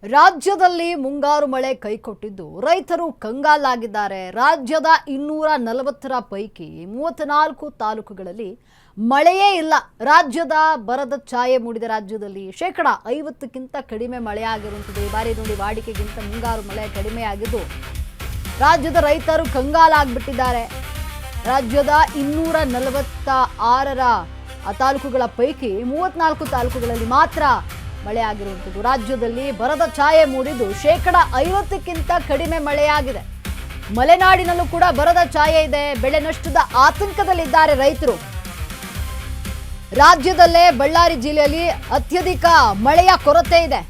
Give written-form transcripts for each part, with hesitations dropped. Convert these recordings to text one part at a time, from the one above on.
ರಾಜ್ಯದಲ್ಲಿ ಮುಂಗಾರು ಮಳೆ ಕೈಕೊಟ್ಟಿದ್ದು ರೈತರು ಕಂಗಾಲಾಗಿದ್ದಾರೆ. ರಾಜ್ಯದ 240ರ ಪೈಕಿ 34 ತಾಲೂಕುಗಳಲ್ಲಿ ಮಳೆಯೇ ಇಲ್ಲ. ರಾಜ್ಯದ ಬರದ ಛಾಯೆ ಮೂಡಿದ ರಾಜ್ಯದಲ್ಲಿ 50%ಕ್ಕಿಂತ ಕಡಿಮೆ ಮಳೆಯಾಗಿರುತ್ತದೆ. ಈ ಬಾರಿ ನೋಡಿ ವಾಡಿಕೆಗಿಂತ ಮುಂಗಾರು ಮಳೆ ಕಡಿಮೆಯಾಗಿದ್ದು ರಾಜ್ಯದ ರೈತರು ಕಂಗಾಲಾಗ್ಬಿಟ್ಟಿದ್ದಾರೆ. ರಾಜ್ಯದ 246ರ ತಾಲೂಕುಗಳ ಪೈಕಿ 34 ತಾಲೂಕುಗಳಲ್ಲಿ ಮಾತ್ರ ಮಳೆ ಆಗಿರುವಂಥದ್ದು. ರಾಜ್ಯದಲ್ಲಿ ಬರದ ಛಾಯೆ ಮೂಡಿದ್ದು 50%ಕ್ಕಿಂತ ಕಡಿಮೆ ಮಳೆಯಾಗಿದೆ. ಮಲೆನಾಡಿನಲ್ಲೂ ಕೂಡ ಬರದ ಛಾಯೆ ಇದೆ. ಬೆಳೆ ನಷ್ಟದ ಆತಂಕದಲ್ಲಿದ್ದಾರೆ ರೈತರು. ರಾಜ್ಯದಲ್ಲೇ ಬಳ್ಳಾರಿ ಜಿಲ್ಲೆಯಲ್ಲಿ ಅತ್ಯಧಿಕ ಮಳೆಯ ಕೊರತೆ ಇದೆ.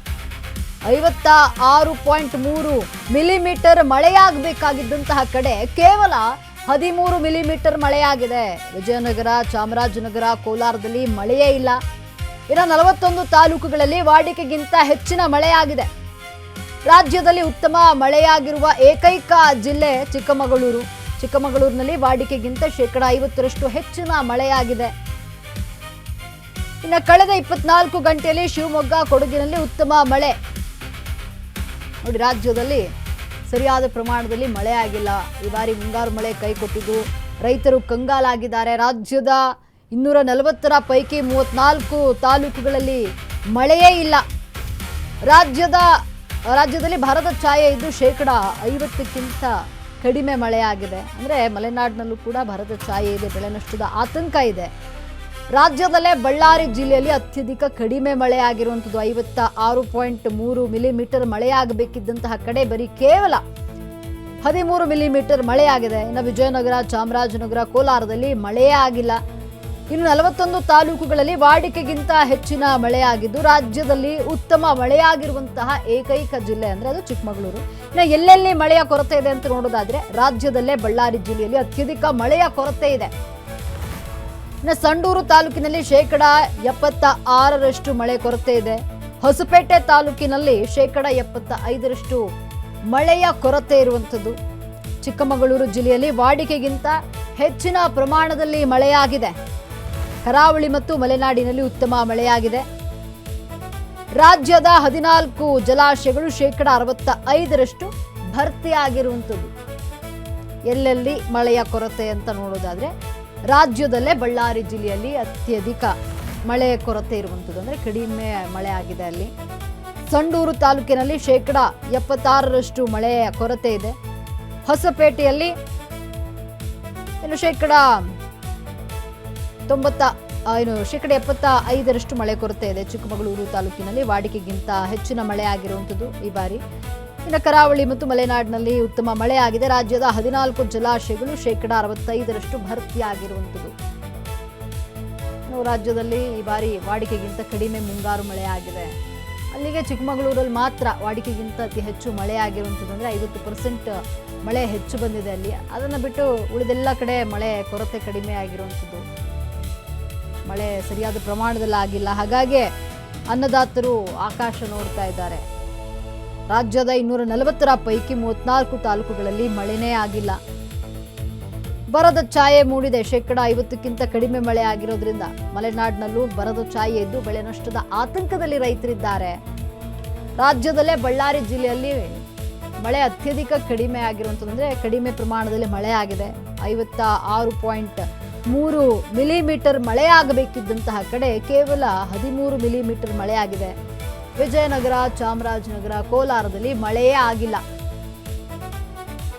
56.3 ಮಿಲಿಮೀಟರ್ ಮಳೆಯಾಗಬೇಕಾಗಿದ್ದಂತಹ ಕಡೆ ಕೇವಲ 13 ಮಿಲಿಮೀಟರ್ ಮಳೆಯಾಗಿದೆ. ವಿಜಯನಗರ, ಚಾಮರಾಜನಗರ, ಕೋಲಾರದಲ್ಲಿ ಮಳೆಯೇ ಇಲ್ಲ. ಇನ್ನು 41 ತಾಲೂಕುಗಳಲ್ಲಿ ವಾಡಿಕೆಗಿಂತ ಹೆಚ್ಚಿನ ಮಳೆಯಾಗಿದೆ. ರಾಜ್ಯದಲ್ಲಿ ಉತ್ತಮ ಮಳೆಯಾಗಿರುವ ಏಕೈಕ ಜಿಲ್ಲೆ ಚಿಕ್ಕಮಗಳೂರು. ಚಿಕ್ಕಮಗಳೂರಿನಲ್ಲಿ ವಾಡಿಕೆಗಿಂತ 50% ಹೆಚ್ಚಿನ ಮಳೆಯಾಗಿದೆ. ಇನ್ನು ಕಳೆದ 24 ಗಂಟೆಯಲ್ಲಿ ಶಿವಮೊಗ್ಗ, ಕೊಡಗಿನಲ್ಲಿ ಉತ್ತಮ ಮಳೆ. ನೋಡಿ, ರಾಜ್ಯದಲ್ಲಿ ಸರಿಯಾದ ಪ್ರಮಾಣದಲ್ಲಿ ಮಳೆ ಆಗಿಲ್ಲ. ಈ ಬಾರಿ ಮುಂಗಾರು ಮಳೆ ಕೈಕೊಟ್ಟಿದ್ದು ರೈತರು ಕಂಗಾಲಾಗಿದ್ದಾರೆ. ರಾಜ್ಯದ 240ರ ಪೈಕಿ 34 ತಾಲೂಕುಗಳಲ್ಲಿ ಮಳೆಯೇ ಇಲ್ಲ. ರಾಜ್ಯದಲ್ಲಿ ಬರದ ಛಾಯೆ ಇದ್ದು 50%ಕ್ಕಿಂತ ಕಡಿಮೆ ಮಳೆಯಾಗಿದೆ. ಅಂದರೆ ಮಲೆನಾಡಿನಲ್ಲೂ ಕೂಡ ಬರದ ಛಾಯೆ ಇದೆ. ಬೆಳೆ ನಷ್ಟದ ಆತಂಕ ಇದೆ. ರಾಜ್ಯದಲ್ಲೇ ಬಳ್ಳಾರಿ ಜಿಲ್ಲೆಯಲ್ಲಿ ಅತ್ಯಧಿಕ ಕಡಿಮೆ ಮಳೆಯಾಗಿರುವಂಥದ್ದು. 56.3 ಮಿಲಿಮೀಟರ್ ಮಳೆಯಾಗಬೇಕಿದ್ದಂತಹ ಕಡೆ ಬರೀ ಕೇವಲ 13 ಮಿಲಿಮೀಟರ್ ಮಳೆಯಾಗಿದೆ. ಇನ್ನು ವಿಜಯನಗರ, ಚಾಮರಾಜನಗರ, ಕೋಲಾರದಲ್ಲಿ ಮಳೆಯೇ ಆಗಿಲ್ಲ. ಇನ್ನು 41 ತಾಲೂಕುಗಳಲ್ಲಿ ವಾಡಿಕೆಗಿಂತ ಹೆಚ್ಚಿನ ಮಳೆಯಾಗಿದ್ದು ರಾಜ್ಯದಲ್ಲಿ ಉತ್ತಮ ಮಳೆಯಾಗಿರುವಂತಹ ಏಕೈಕ ಜಿಲ್ಲೆ ಅಂದರೆ ಅದು ಚಿಕ್ಕಮಗಳೂರು. ಇನ್ನು ಎಲ್ಲೆಲ್ಲಿ ಮಳೆಯ ಕೊರತೆ ಇದೆ ಅಂತ ನೋಡೋದಾದ್ರೆ ರಾಜ್ಯದಲ್ಲೇ ಬಳ್ಳಾರಿ ಜಿಲ್ಲೆಯಲ್ಲಿ ಅತ್ಯಧಿಕ ಮಳೆಯ ಕೊರತೆ ಇದೆ. ಇನ್ನು ಸಂಡೂರು ತಾಲೂಕಿನಲ್ಲಿ 76% ಮಳೆ ಕೊರತೆ ಇದೆ. ಹೊಸಪೇಟೆ ತಾಲೂಕಿನಲ್ಲಿ 75% ಮಳೆಯ ಕೊರತೆ ಇರುವಂಥದ್ದು. ಚಿಕ್ಕಮಗಳೂರು ಜಿಲ್ಲೆಯಲ್ಲಿ ವಾಡಿಕೆಗಿಂತ ಹೆಚ್ಚಿನ ಪ್ರಮಾಣದಲ್ಲಿ ಮಳೆಯಾಗಿದೆ. ಕರಾವಳಿ ಮತ್ತು ಮಲೆನಾಡಿನಲ್ಲಿ ಉತ್ತಮ ಮಳೆಯಾಗಿದೆ. ರಾಜ್ಯದ 14 ಜಲಾಶಯಗಳು 65% ಭರ್ತಿಯಾಗಿರುವಂಥದ್ದು. ಎಲ್ಲೆಲ್ಲಿ ಮಳೆಯ ಕೊರತೆ ಅಂತ ನೋಡೋದಾದ್ರೆ ರಾಜ್ಯದಲ್ಲೇ ಬಳ್ಳಾರಿ ಜಿಲ್ಲೆಯಲ್ಲಿ ಅತ್ಯಧಿಕ ಮಳೆ ಕೊರತೆ ಇರುವಂಥದ್ದು. ಅಂದರೆ ಕಡಿಮೆ ಮಳೆ ಆಗಿದೆ ಅಲ್ಲಿ. ಸಂಡೂರು ತಾಲೂಕಿನಲ್ಲಿ 76% ಮಳೆಯ ಕೊರತೆ ಇದೆ. ಹೊಸಪೇಟೆಯಲ್ಲಿ ಇನ್ನು 75% ಮಳೆ ಕೊರತೆ ಇದೆ. ಚಿಕ್ಕಮಗಳೂರು ತಾಲೂಕಿನಲ್ಲಿ ವಾಡಿಕೆಗಿಂತ ಹೆಚ್ಚಿನ ಮಳೆ ಆಗಿರುವಂಥದ್ದು ಈ ಬಾರಿ. ಇನ್ನು ಕರಾವಳಿ ಮತ್ತು ಮಲೆನಾಡಿನಲ್ಲಿ ಉತ್ತಮ ಮಳೆ ಆಗಿದೆ. ರಾಜ್ಯದ 14 ಜಲಾಶಯಗಳು 65% ಭರ್ತಿಯಾಗಿರುವಂಥದ್ದು. ರಾಜ್ಯದಲ್ಲಿ ಈ ಬಾರಿ ವಾಡಿಕೆಗಿಂತ ಕಡಿಮೆ ಮುಂಗಾರು ಮಳೆ ಆಗಿದೆ. ಅಲ್ಲಿಗೆ ಚಿಕ್ಕಮಗಳೂರಲ್ಲಿ ಮಾತ್ರ ವಾಡಿಕೆಗಿಂತ ಅತಿ ಹೆಚ್ಚು ಮಳೆ ಆಗಿರುವಂಥದ್ದು. ಅಂದರೆ 50% ಮಳೆ ಹೆಚ್ಚು ಬಂದಿದೆ ಅಲ್ಲಿ. ಅದನ್ನು ಬಿಟ್ಟು ಉಳಿದೆಲ್ಲ ಕಡೆ ಮಳೆ ಕೊರತೆ ಕಡಿಮೆ ಆಗಿರುವಂಥದ್ದು. ಮಳೆ ಸರಿಯಾದ ಪ್ರಮಾಣದಲ್ಲಿ ಆಗಿಲ್ಲ. ಹಾಗಾಗಿ ಅನ್ನದಾತರು ಆಕಾಶ ನೋಡ್ತಾ ಇದ್ದಾರೆ. ರಾಜ್ಯದ 240ರ ಪೈಕಿ 34 ತಾಲೂಕುಗಳಲ್ಲಿ ಮಳೆನೇ ಆಗಿಲ್ಲ. ಬರದ ಛಾಯೆ ಮೂಡಿದೆ. 50%ಕ್ಕಿಂತ ಕಡಿಮೆ ಮಳೆ ಆಗಿರೋದ್ರಿಂದ ಮಲೆನಾಡಿನಲ್ಲೂ ಬರದ ಛಾಯೆ ಇದ್ದು ಬೆಳೆ ನಷ್ಟದ ಆತಂಕದಲ್ಲಿ ರೈತರಿದ್ದಾರೆ. ರಾಜ್ಯದಲ್ಲೇ ಬಳ್ಳಾರಿ ಜಿಲ್ಲೆಯಲ್ಲಿ ಮಳೆ ಅತ್ಯಧಿಕ ಕಡಿಮೆ ಆಗಿರುವಂಥದ್ದು. ಅಂದರೆ ಕಡಿಮೆ ಪ್ರಮಾಣದಲ್ಲಿ ಮಳೆ ಆಗಿದೆ. 56.3 ಮಿಲಿಮೀಟರ್ ಮಳೆಯಾಗಬೇಕಿದ್ದಂತಹ ಕಡೆ ಕೇವಲ 13 ಮಿಲಿಮೀಟರ್ ಮಳೆಯಾಗಿದೆ. ವಿಜಯನಗರ, ಚಾಮರಾಜನಗರ, ಕೋಲಾರದಲ್ಲಿ ಮಳೆಯೇ ಆಗಿಲ್ಲ.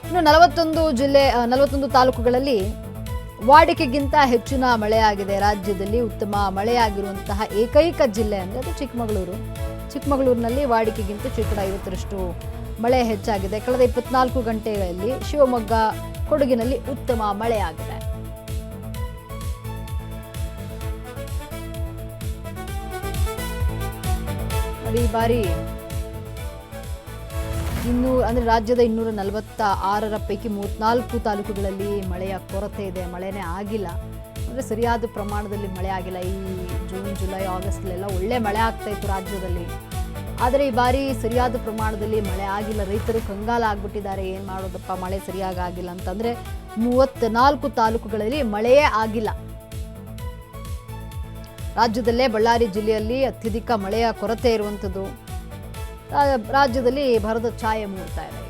ಇನ್ನು 41 ತಾಲೂಕುಗಳಲ್ಲಿ ವಾಡಿಕೆಗಿಂತ ಹೆಚ್ಚಿನ ಮಳೆಯಾಗಿದೆ. ರಾಜ್ಯದಲ್ಲಿ ಉತ್ತಮ ಮಳೆಯಾಗಿರುವಂತಹ ಏಕೈಕ ಜಿಲ್ಲೆ ಅಂದರೆ ಅದು ಚಿಕ್ಕಮಗಳೂರು. ಚಿಕ್ಕಮಗಳೂರಿನಲ್ಲಿ ವಾಡಿಕೆಗಿಂತ 50% ಮಳೆ ಹೆಚ್ಚಾಗಿದೆ. ಕಳೆದ 24 ಗಂಟೆಗಳಲ್ಲಿ ಶಿವಮೊಗ್ಗ, ಕೊಡಗಿನಲ್ಲಿ ಉತ್ತಮ ಮಳೆಯಾಗಿದೆ. ಈ ಬಾರಿ ರಾಜ್ಯದ 246ರ ಪೈಕಿ 34 ತಾಲೂಕುಗಳಲ್ಲಿ ಮಳೆಯ ಕೊರತೆ ಇದೆ. ಮಳೆನೇ ಆಗಿಲ್ಲ. ಅಂದರೆ ಸರಿಯಾದ ಪ್ರಮಾಣದಲ್ಲಿ ಮಳೆ ಆಗಿಲ್ಲ. ಈ ಜೂನ್, ಜುಲೈ, ಆಗಸ್ಟ್ಲೆಲ್ಲ ಒಳ್ಳೆ ಮಳೆ ಆಗ್ತಾ ಇತ್ತು ರಾಜ್ಯದಲ್ಲಿ. ಆದರೆ ಈ ಬಾರಿ ಸರಿಯಾದ ಪ್ರಮಾಣದಲ್ಲಿ ಮಳೆ ಆಗಿಲ್ಲ. ರೈತರು ಕಂಗಾಲ ಆಗ್ಬಿಟ್ಟಿದ್ದಾರೆ. ಏನು ಮಾಡೋದಪ್ಪ, ಮಳೆ ಸರಿಯಾಗಿ ಆಗಿಲ್ಲ ಅಂತಂದರೆ 34 ತಾಲೂಕುಗಳಲ್ಲಿ ಮಳೆಯೇ ಆಗಿಲ್ಲ. ರಾಜ್ಯದಲ್ಲೇ ಬಳ್ಳಾರಿ ಜಿಲ್ಲೆಯಲ್ಲಿ ಅತ್ಯಧಿಕ ಮಳೆಯ ಕೊರತೆ ಇರುವಂಥದ್ದು. ರಾಜ್ಯದಲ್ಲಿ ಭರದ ಛಾಯೆ ಮೂಡ್ತಾ ಇದೆ.